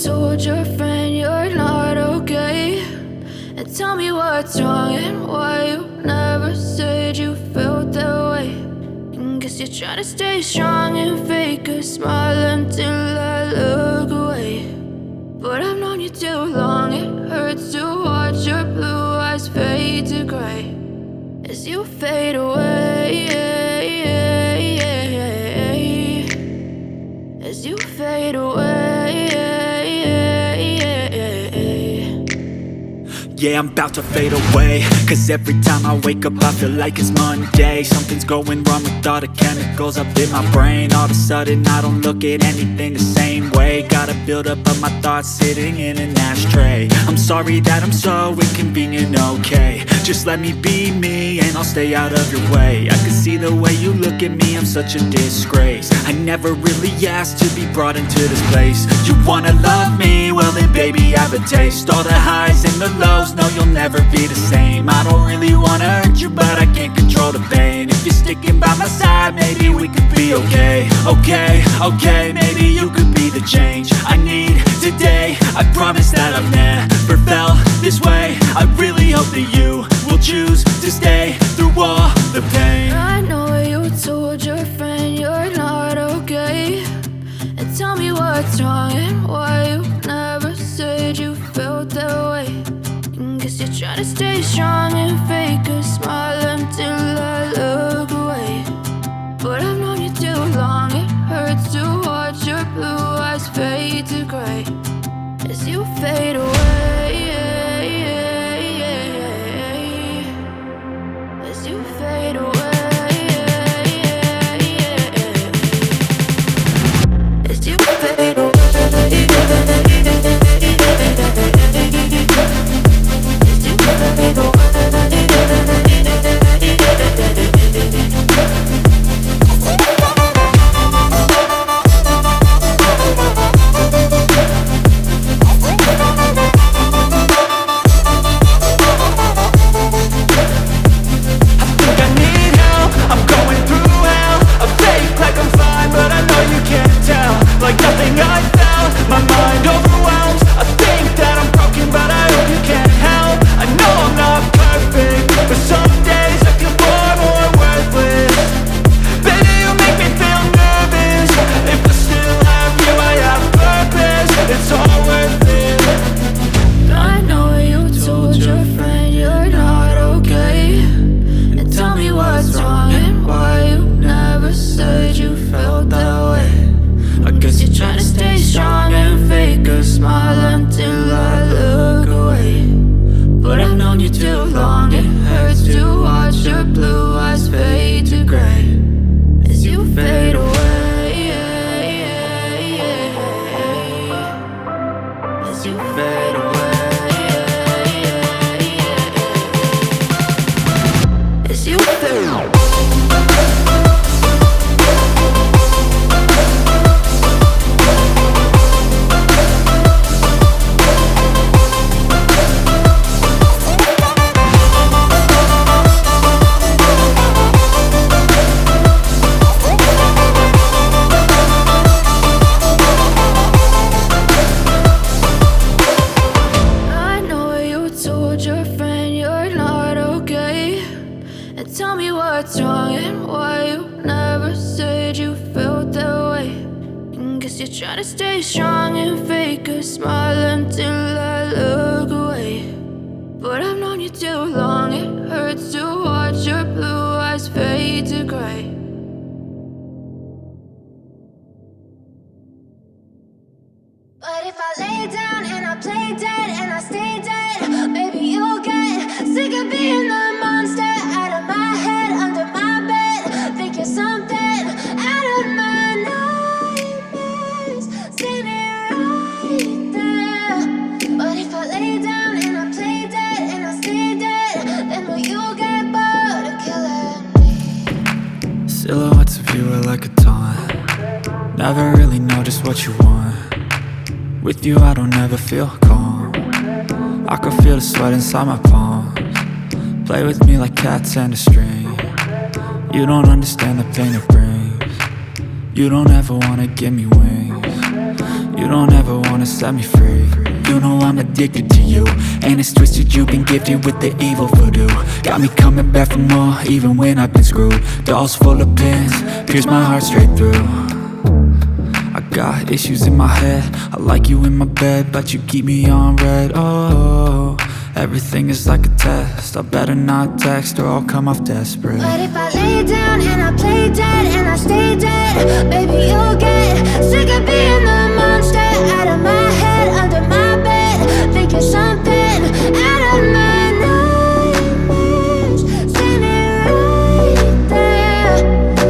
told your friend you're not okay, and tell me what's wrong and why you never said you felt that way. And guess you're trying to stay strong and fake a smile until I look away. But I've known you too long, it hurts to watch your blue eyes fade to gray as you fade away, as you fade away. Yeah, I'm about to fade away, cause every time I wake up I feel like it's Monday. Something's going wrong with all the chemicals up in my brain. All of a sudden I don't look at anything the same way. Gotta build up of my thoughts sitting in an ashtray. I'm sorry that I'm so inconvenient, okay. Just let me be me and I'll stay out of your way. I can see the way you look at me, I'm such a disgrace. I never really asked to be brought into this place. You wanna love me? Well then baby I have a taste. All the highs and the lows, no you'll never be the same. I don't really wanna hurt you but I can't control the pain. If you're sticking by my side maybe we could be okay. Okay, maybe you could be the change I need today. I promise that I've never felt this way. I really hope that you will choose to stay through all the pain. I know you told your friend you're not okay, and tell me what's wrong and why you never said you felt that way. And guess you're trying to stay strong and fake a smile until I look away. But I've known you too long, it hurts to watch your blue eyes fade to gray as you fade away, as you fade away, as you fade away. Silhouettes of you are like a taunt. Never really know just what you want. With you I don't ever feel calm. I can feel the sweat inside my palms. Play with me like cats and a string. You don't understand the pain it brings. You don't ever wanna give me wings. You You don't ever wanna set me free. You know I'm addicted to you, and it's twisted, you've been gifted with the evil voodoo. Got me coming back for more, even when I've been screwed. Dolls full of pins, pierce my heart straight through. I got issues in my head, I like you in my bed, but you keep me on red. Oh, everything is like a test, I better not text or I'll come off desperate. But if I lay down and I play dead and I stay dead, baby, you'll get sick of being the monster out of my head, under my bed, thinking something out of my nightmares, standing right there.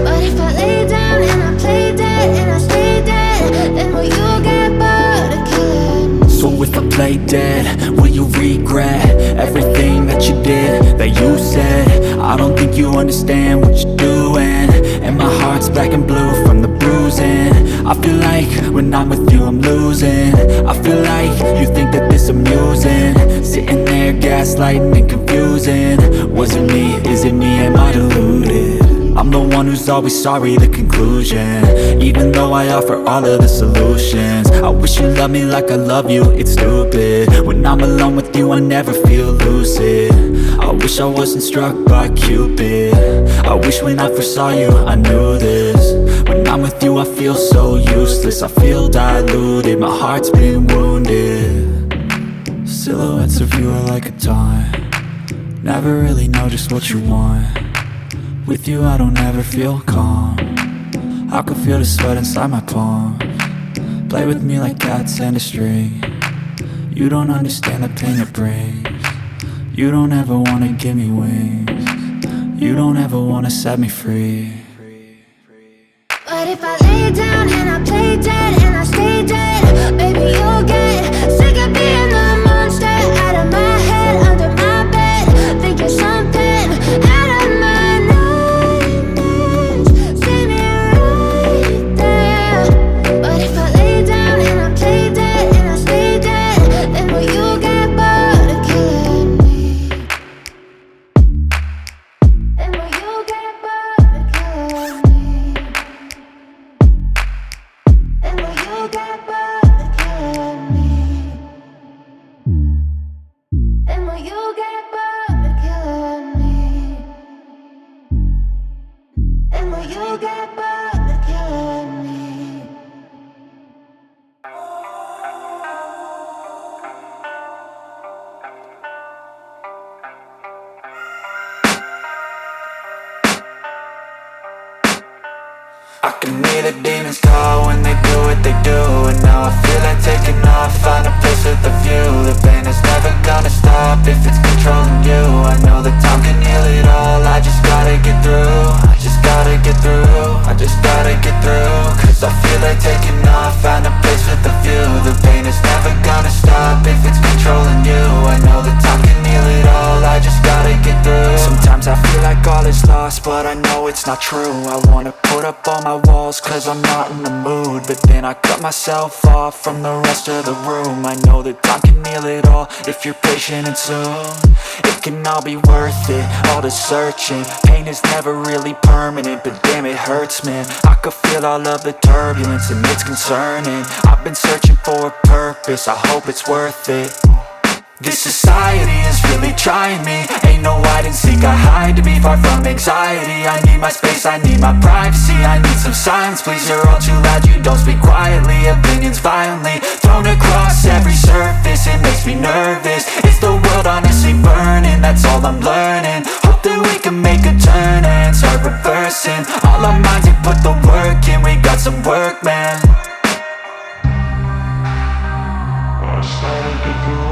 But if I lay down and I play dead and I stay dead, then will you get bored of killing me? So if I play dead, will you regret everything that you did, that you said? I don't think you understand what you're doing, and my heart's black and blue from the bruising. I feel like when I'm with you I'm losing. I feel like you think that this amusing, sitting there gaslighting and confusing. Was it me? Is it me? Am I deluded? I'm the one who's always sorry, the conclusion, even though I offer all of the solutions. I wish you loved me like I love you, it's stupid. When I'm alone with you I never feel lucid. I wish I wasn't struck by Cupid. I wish when I first saw you I knew this. When I'm with you I feel so useless, I feel diluted, my heart's been wounded. Silhouettes of you are like a taunt, never really know just what you want. With you I don't ever feel calm, I can feel the sweat inside my palms. Play with me like cats and a string, you don't understand the pain it brings. You don't ever wanna give me wings, you don't ever wanna set me free. But if I lay down and I play dead and I stay dead, baby, you'll get sick of being the monster out of my head, under my bed, thinking something out of my nightmares, standing right there. But if I lay down and I play dead and I stay dead, then will you get bored of killing me? Then will you get bored of killing me? And will you get bored of killing me? And will you get bored of killing me? And will you get bored of killing me? I can hear the demons call when they do what they do, and now I feel like taking off, find a place with a view. The pain is never gonna stop if it's controlling you. I know that time can heal it all, I just gotta get through. I just gotta get through, I just gotta get through. Cause I feel like taking off, find a place with a view. The pain is never gonna stop if it's controlling you. I know that time can heal it all, I just gotta get through. Sometimes I feel like all is lost, but I know it's not true. I wanna put up all my walls cause I'm not in the mood, but then I cut myself off from the rest of the room. I know that time can heal it all if you're patient, and soon it can all be worth it, all the searching. Pain is never really permanent, but damn it hurts, man. I could feel all of the turbulence and it's concerning. I've been searching for a purpose, I hope it's worth it. This society is really trying me. Ain't no hide and seek, I hide to be far from anxiety. I need my space, I need my privacy, I need some silence, please. You're all too loud, you don't speak quietly. Opinions violently thrown across every surface, it makes me nervous. Is the world honestly burning? That's all I'm learning. Hope that we can make a turn and start reversing. All our minds, we put the work in, we got some work, man. I started to go.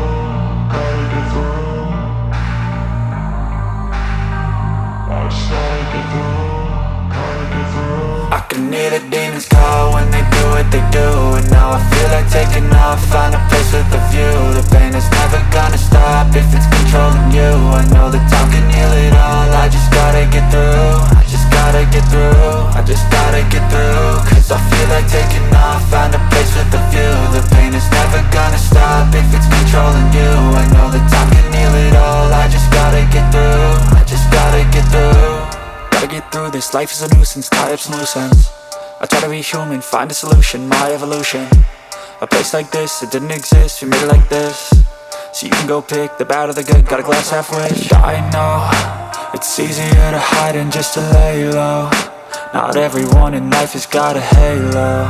I can hear the demons call when they do what they do, and now I feel like taking off, find a place with a view. The pain is never gonna stop if it's controlling you. I know that time can heal it all, I just gotta get through. I just gotta get through, I just gotta get through. Cause I feel like taking off, find a place with a view. The pain is never gonna stop if it's controlling you. I know that time can heal it all, I just gotta get through. I just gotta get through. Gotta get through this, life is a nuisance, tie up some loose ends. I try to be human, find a solution, my evolution. I A place like this, it didn't exist, we made it like this. So you can go pick the bad or the good, got a glass halfway. I know, it's easier to hide than just to lay low. Not everyone in life has got a halo.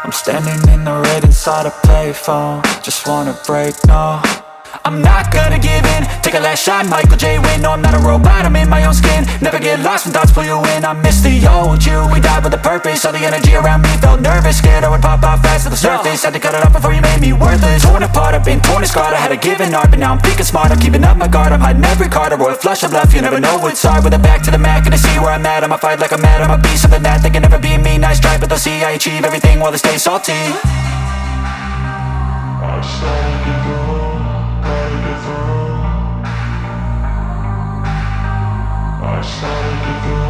I'm standing in the red inside a payphone. Just wanna break, no, I'm not gonna give in. Take a last shot, Michael J. Win. No, I'm not a robot, I'm in my own skin. Never get lost when thoughts pull you in. I miss the old you, we died with a purpose. All the energy around me felt nervous. Scared I would pop off fast to the surface. Had to cut it off before you made me worthless. Torn apart, I've been torn and scarred. I had a given art, but now I'm thinking smart. I'm keeping up my guard, I'm hiding every card. A royal flush of left, you never know what's hard. With a back to the mat, gonna see where I'm at. I'ma fight like I'm mad, I'ma be something that they can never be me. Nice try, but they'll see I achieve everything while they stay salty. I started to go, gotta get through. I started to go.